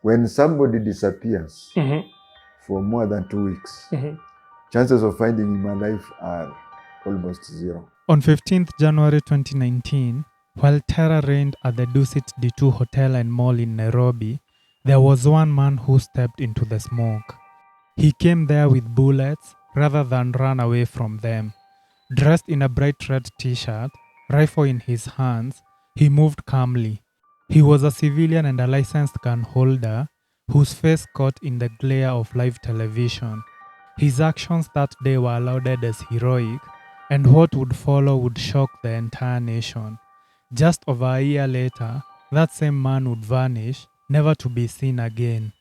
when somebody disappears for more than 2 weeks, chances of finding him alive are almost zero. On 15th January 2019, while terror reigned at the Dusit D2 Hotel and Mall in Nairobi, there was one man who stepped into the smoke. He came there with bullets rather than run away from them. Dressed in a bright red t-shirt, rifle in his hands, he moved calmly. He was a civilian and a licensed gun holder whose face caught in the glare of live television. His actions that day were lauded as heroic, and what would follow would shock the entire nation. Just over a year later, that same man would vanish, never to be seen again.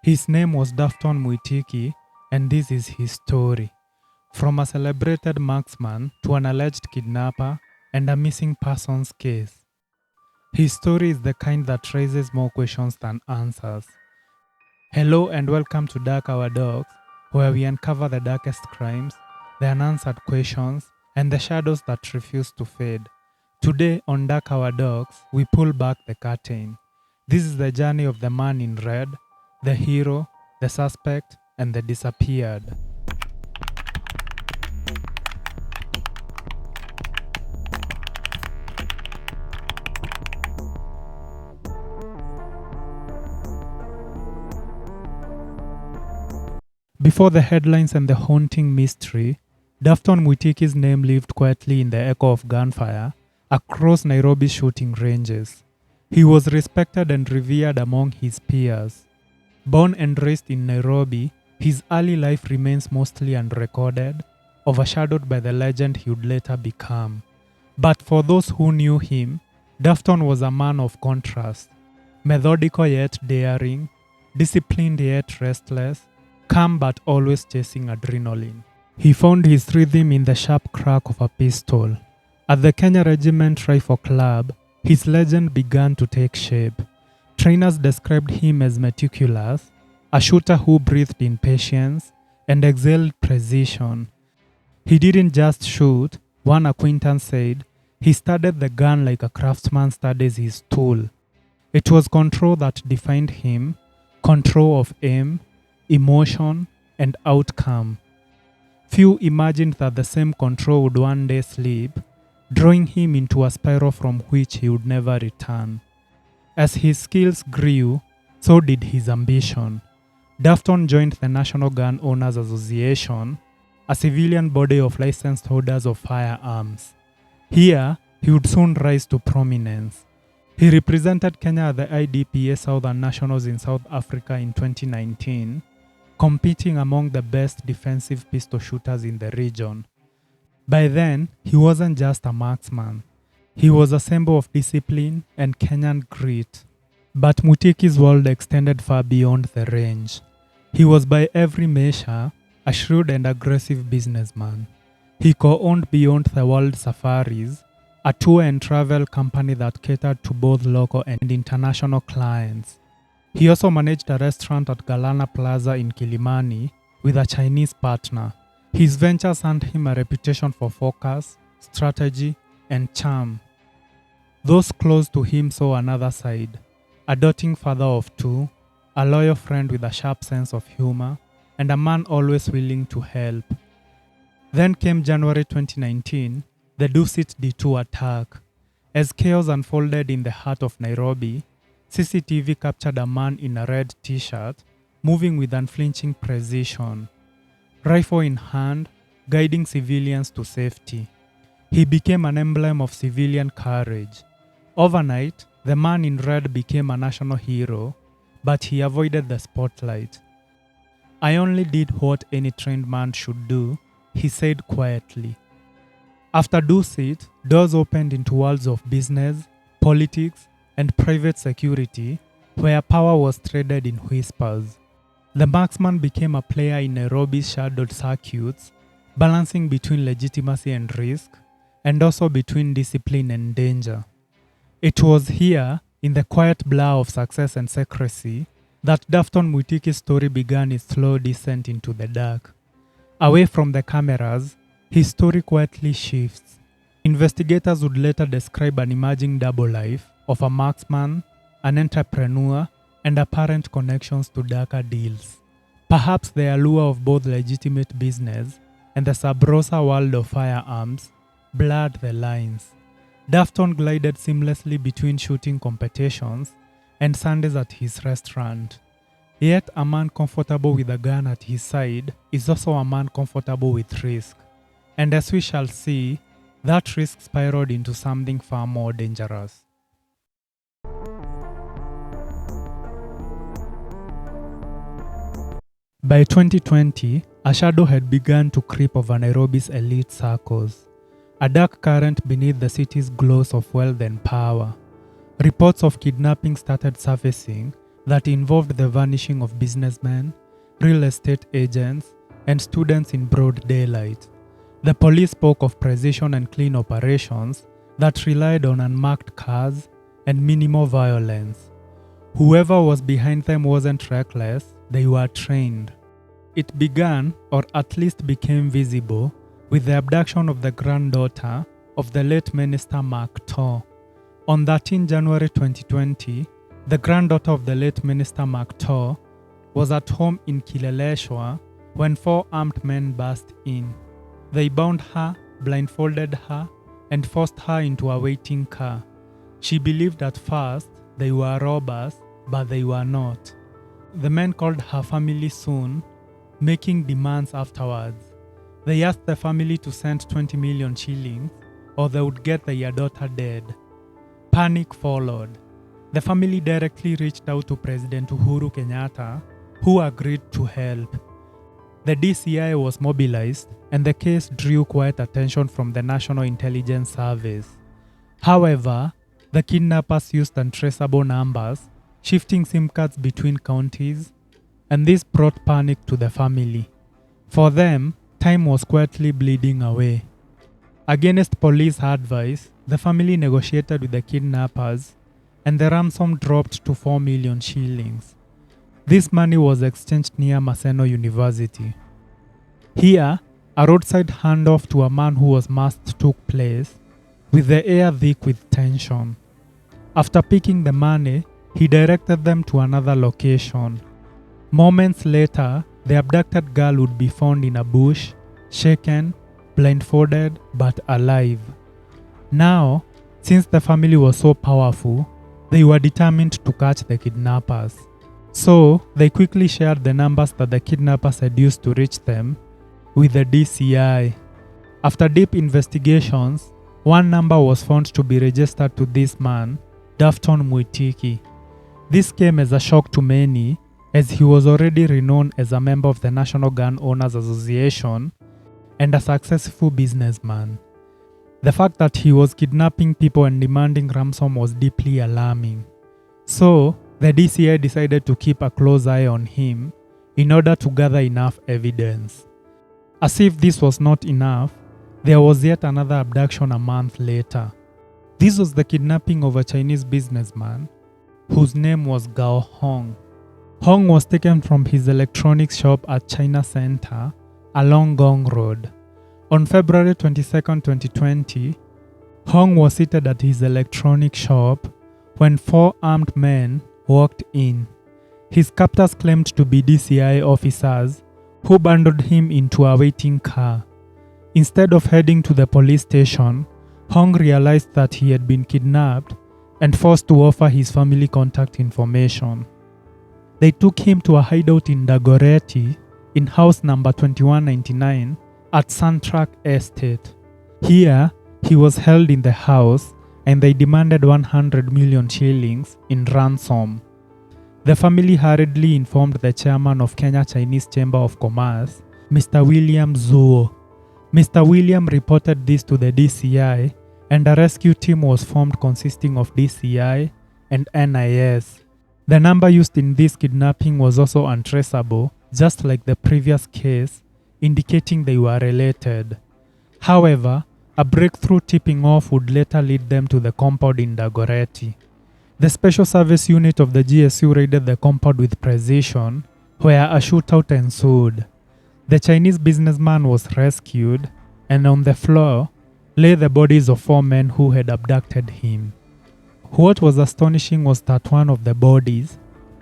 His name was Dafton Mwitiki, and this is his story. From a celebrated marksman to an alleged kidnapper and a missing persons case. His story is the kind that raises more questions than answers. Hello and welcome to Dark Hour Docs, where we uncover the darkest crimes, the unanswered questions, and the shadows that refuse to fade. Today on Dark Hour Docs, we pull back the curtain. This is the journey of the man in red, the hero, the suspect, and the disappeared. Before the headlines and the haunting mystery, Dafton Mwitiki's name lived quietly in the echo of gunfire across Nairobi's shooting ranges. He was respected and revered among his peers. Born and raised in Nairobi, his early life remains mostly unrecorded, overshadowed by the legend he would later become. But for those who knew him, Dafton was a man of contrast, methodical yet daring, disciplined yet restless, calm but always chasing adrenaline. He found his rhythm in the sharp crack of a pistol. At the Kenya Regiment Rifle Club, his legend began to take shape. Trainers described him as meticulous, a shooter who breathed in patience and exhaled precision. He didn't just shoot, one acquaintance said, he studied the gun like a craftsman studies his tool. It was control that defined him, control of aim, emotion, and outcome. Few imagined that the same control would one day slip, drawing him into a spiral from which he would never return. As his skills grew, so did his ambition. Dafton joined the National Gun Owners Association, a civilian body of licensed holders of firearms. Here, he would soon rise to prominence. He represented Kenya at the IDPA Southern Nationals in South Africa in 2019, competing among the best defensive pistol shooters in the region. By then, he wasn't just a marksman. He was a symbol of discipline and Kenyan grit. But Mwitiki's world extended far beyond the range. He was by every measure a shrewd and aggressive businessman. He co-owned Beyond the World Safaris, a tour and travel company that catered to both local and international clients. He also managed a restaurant at Galana Plaza in Kilimani with a Chinese partner. His ventures earned him a reputation for focus, strategy, and charm. Those close to him saw another side, a doting father of two, a loyal friend with a sharp sense of humor, and a man always willing to help. Then came January 2019, the Dusit D2 attack. As chaos unfolded in the heart of Nairobi, CCTV captured a man in a red t-shirt, moving with unflinching precision. Rifle in hand, guiding civilians to safety. He became an emblem of civilian courage. Overnight, the man in red became a national hero, but he avoided the spotlight. "I only did what any trained man should do," he said quietly. After Dusit, doors opened into worlds of business, politics, and private security, where power was traded in whispers. The marksman became a player in Nairobi's shadowed circuits, balancing between legitimacy and risk, and also between discipline and danger. It was here, in the quiet blur of success and secrecy, that Dafton Mwitiki's story began its slow descent into the dark. Away from the cameras, his story quietly shifts. Investigators would later describe an emerging double life of a marksman, an entrepreneur, and apparent connections to darker deals. Perhaps the allure of both legitimate business and the sub-rosa world of firearms blurred the lines. Dafton glided seamlessly between shooting competitions and Sundays at his restaurant. Yet a man comfortable with a gun at his side is also a man comfortable with risk. And as we shall see, that risk spiraled into something far more dangerous. By 2020, a shadow had begun to creep over Nairobi's elite circles, a dark current beneath the city's glows of wealth and power. Reports of kidnapping started surfacing that involved the vanishing of businessmen, real estate agents, and students in broad daylight. The police spoke of precision and clean operations that relied on unmarked cars and minimal violence. Whoever was behind them wasn't reckless, they were trained. It began, or at least became visible, with the abduction of the granddaughter of the late Minister Mark Too. On 13 January 2020, the granddaughter of the late Minister Mark Too was at home in Kileleshwa when 4 armed men burst in. They bound her, blindfolded her, and forced her into a waiting car. She believed at first they were robbers, but they were not. The men called her family soon, making demands afterwards. They asked the family to send 20 million shillings or they would get their daughter dead. Panic followed. The family directly reached out to President Uhuru Kenyatta, who agreed to help. The DCI was mobilized and the case drew quite attention from the National Intelligence Service. However, the kidnappers used untraceable numbers, shifting SIM cards between counties, and this brought panic to the family. For them, time was quietly bleeding away. Against police advice, the family negotiated with the kidnappers, and the ransom dropped to 4 million shillings. This money was exchanged near Maseno University. Here, a roadside handoff to a man who was masked took place, with the air thick with tension. After picking the money, he directed them to another location. Moments later, the abducted girl would be found in a bush, shaken, blindfolded, but alive. Now, since the family was so powerful, they were determined to catch the kidnappers. So, they quickly shared the numbers that the kidnappers had used to reach them with the DCI. After deep investigations, one number was found to be registered to this man, Dafton Mwitiki. This came as a shock to many, as he was already renowned as a member of the National Gun Owners Association and a successful businessman. The fact that he was kidnapping people and demanding ransom was deeply alarming. So, the DCI decided to keep a close eye on him in order to gather enough evidence. As if this was not enough, there was yet another abduction a month later. This was the kidnapping of a Chinese businessman whose name was Gao Hong. Hong was taken from his electronics shop at China Center along Gong Road. On February 22, 2020, Hong was seated at his electronics shop when 4 armed men walked in. His captors claimed to be DCI officers who bundled him into a waiting car. Instead of heading to the police station, Hong realized that he had been kidnapped and forced to offer his family contact information. They took him to a hideout in Dagoretti in house number 2199 at Santrak Estate. Here, he was held in the house and they demanded 100 million shillings in ransom. The family hurriedly informed the chairman of Kenya Chinese Chamber of Commerce, Mr. William Zuo. Mr. William reported this to the DCI and a rescue team was formed consisting of DCI and NIS. The number used in this kidnapping was also untraceable, just like the previous case, indicating they were related. However, a breakthrough tipping off would later lead them to the compound in Dagoretti. The Special Service Unit of the GSU raided the compound with precision, where a shootout ensued. The Chinese businessman was rescued, and on the floor lay the bodies of 4 men who had abducted him. What was astonishing was that one of the bodies,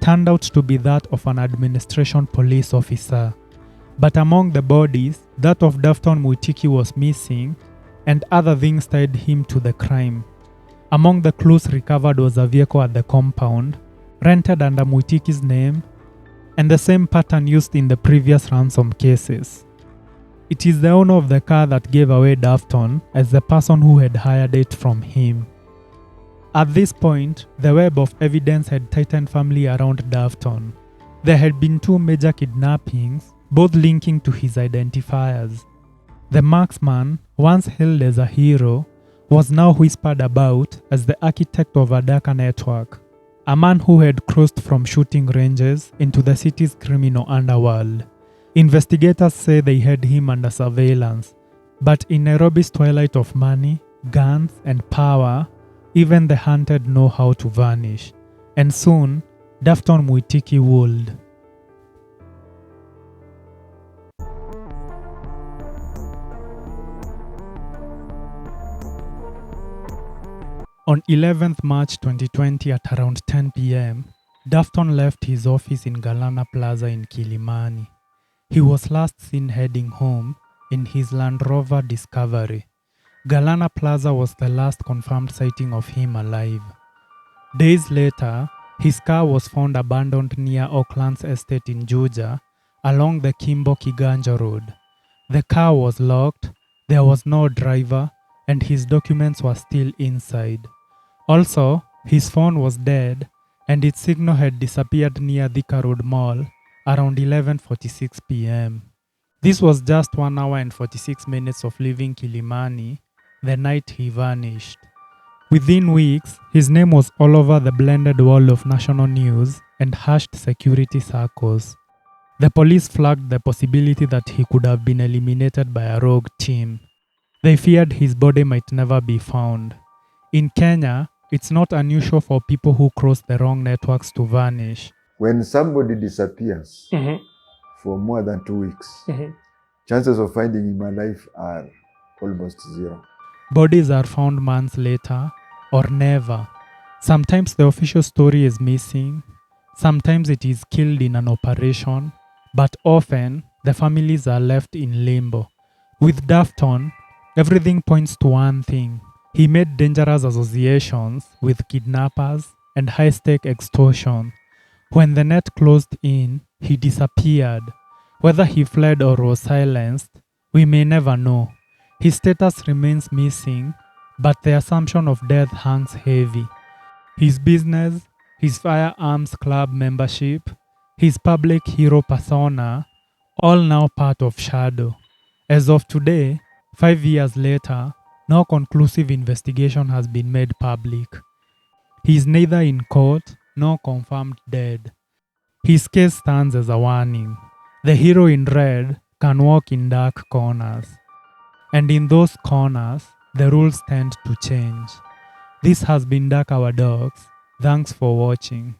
turned out to be that of an administration police officer. But among the bodies, that of Dafton Mwitiki was missing, and other things tied him to the crime. Among the clues recovered was a vehicle at the compound, rented under Mwitiki's name, and the same pattern used in the previous ransom cases. It is the owner of the car that gave away Dafton as the person who had hired it from him. At this point, the web of evidence had tightened firmly around Dafton. There had been 2 major kidnappings, both linking to his identifiers. The marksman, once hailed as a hero, was now whispered about as the architect of a darker network, a man who had crossed from shooting ranges into the city's criminal underworld. Investigators say they had him under surveillance, but in Nairobi's twilight of money, guns, and power, even the hunted know how to vanish. And soon, Dafton Mwitiki would. On 11th March 2020 at around 10 p.m., Dafton left his office in Galana Plaza in Kilimani. He was last seen heading home in his Land Rover Discovery. Galana Plaza was the last confirmed sighting of him alive. Days later, his car was found abandoned near Oakland's estate in Juja, along the Kimbo-Kiganja Road. The car was locked, there was no driver, and his documents were still inside. Also, his phone was dead, and its signal had disappeared near Thika Road Mall around 11:46 p.m. This was just 1 hour and 46 minutes of leaving Kilimani the night he vanished. Within weeks, his name was all over the blended world of national news and hushed security circles. The police flagged the possibility that he could have been eliminated by a rogue team. They feared his body might never be found. In Kenya, it's not unusual for people who cross the wrong networks to vanish. When somebody disappears for more than 2 weeks, chances of finding him alive are almost zero. Bodies are found months later or never. Sometimes the official story is missing, sometimes it is killed in an operation, but often the families are left in limbo. With Dafton, everything points to one thing. He made dangerous associations with kidnappers and high-stake extortion. When the net closed in, he disappeared. Whether he fled or was silenced, we may never know. His status remains missing, but the assumption of death hangs heavy. His business, his firearms club membership, his public hero persona, all now part of shadow. As of today, 5 years later, no conclusive investigation has been made public. He is neither in court nor confirmed dead. His case stands as a warning. The hero in red can walk in dark corners. And in those corners, the rules tend to change. This has been Dark Our Dogs. Thanks for watching.